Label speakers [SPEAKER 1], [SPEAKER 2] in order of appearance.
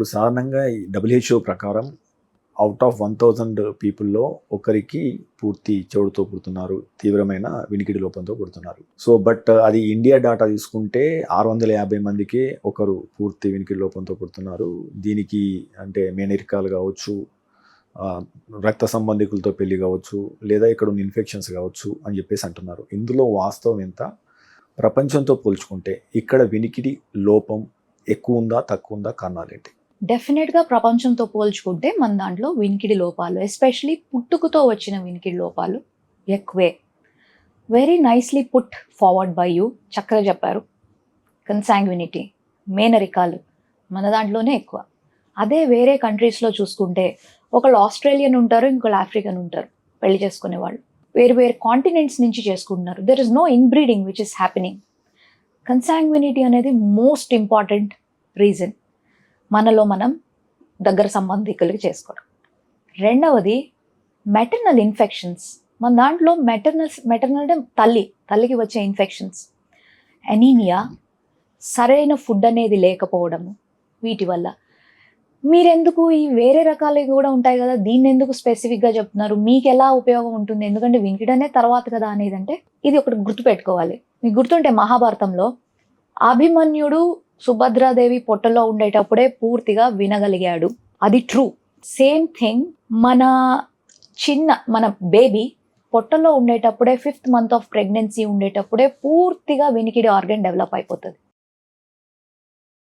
[SPEAKER 1] ఇప్పుడు సాధారణంగా ఈ WHO ప్రకారం అవుట్ ఆఫ్ 1000 పీపుల్లో ఒకరికి పూర్తి చెవుడుతో పుడుతున్నారు, తీవ్రమైన వినికిడి లోపంతో పుడుతున్నారు. సో బట్ అది ఇండియా డాటా తీసుకుంటే 650 మందికే ఒకరు పూర్తి వినికిడి లోపంతో పుడుతున్నారు. దీనికి అంటే మేనరికాలు కావచ్చు, రక్త సంబంధికులతో పెళ్లి కావచ్చు, లేదా ఇక్కడ ఉన్న ఇన్ఫెక్షన్స్ కావచ్చు అని చెప్పేసి అంటున్నారు. ఇందులో వాస్తవం ఎంత? ప్రపంచంతో పోల్చుకుంటే ఇక్కడ వినికిడి లోపం ఎక్కువ ఉందా, తక్కువ ఉందా? కారణాలేంటి?
[SPEAKER 2] డెఫినెట్గా ప్రపంచంతో పోల్చుకుంటే మన దాంట్లో వినికిడి లోపాలు, ఎస్పెషలీ పుట్టుకతో వచ్చిన వినికిడి లోపాలు ఎక్కువే. Very nicely put forward by you. చక్కగా చెప్పారు. కన్సాంగ్వినిటీ, మేనరికాలు మన దాంట్లోనే ఎక్కువ. అదే వేరే కంట్రీస్లో చూసుకుంటే ఒకళ్ళు ఆస్ట్రేలియన్ ఉంటారు, ఇంకొకళ్ళు ఆఫ్రికన్ ఉంటారు పెళ్లి చేసుకునే వాళ్ళు. వేరు వేరు కాంటినెంట్స్ నుంచి చేసుకుంటున్నారు. There is no inbreeding which is happening. Consanguinity అనేది మోస్ట్ ఇంపార్టెంట్ రీజన్ మనలో మనం దగ్గర సంబంధికులకి చేసుకోవడం. రెండవది మెటర్నల్ ఇన్ఫెక్షన్స్. మన దాంట్లో మెటర్నల్ అంటే తల్లికి వచ్చే ఇన్ఫెక్షన్స్, అనీమియా, సరైన ఫుడ్ అనేది లేకపోవడము. వీటి వల్ల మీరెందుకు ఈ వేరే రకాలవి కూడా ఉంటాయి కదా, దీన్ని ఎందుకు స్పెసిఫిక్గా చెప్తున్నారు, మీకు ఎలా ఉపయోగం ఉంటుంది, ఎందుకంటే వినికిడనే తర్వాత కదా అనేది. అంటే ఇది ఒకటి గుర్తుపెట్టుకోవాలి. మీకు గుర్తుంటే మహాభారతంలో అభిమన్యుడు సుభద్రాదేవి పొట్టలో ఉండేటప్పుడే పూర్తిగా వినగలిగాడు. అది ట్రూ. సేమ్ థింగ్ మన బేబీ పొట్టలో ఉండేటప్పుడే 5th month ఆఫ్ ప్రెగ్నెన్సీ ఉండేటప్పుడే పూర్తిగా వినికిడి ఆర్గన్ డెవలప్ అయిపోతుంది.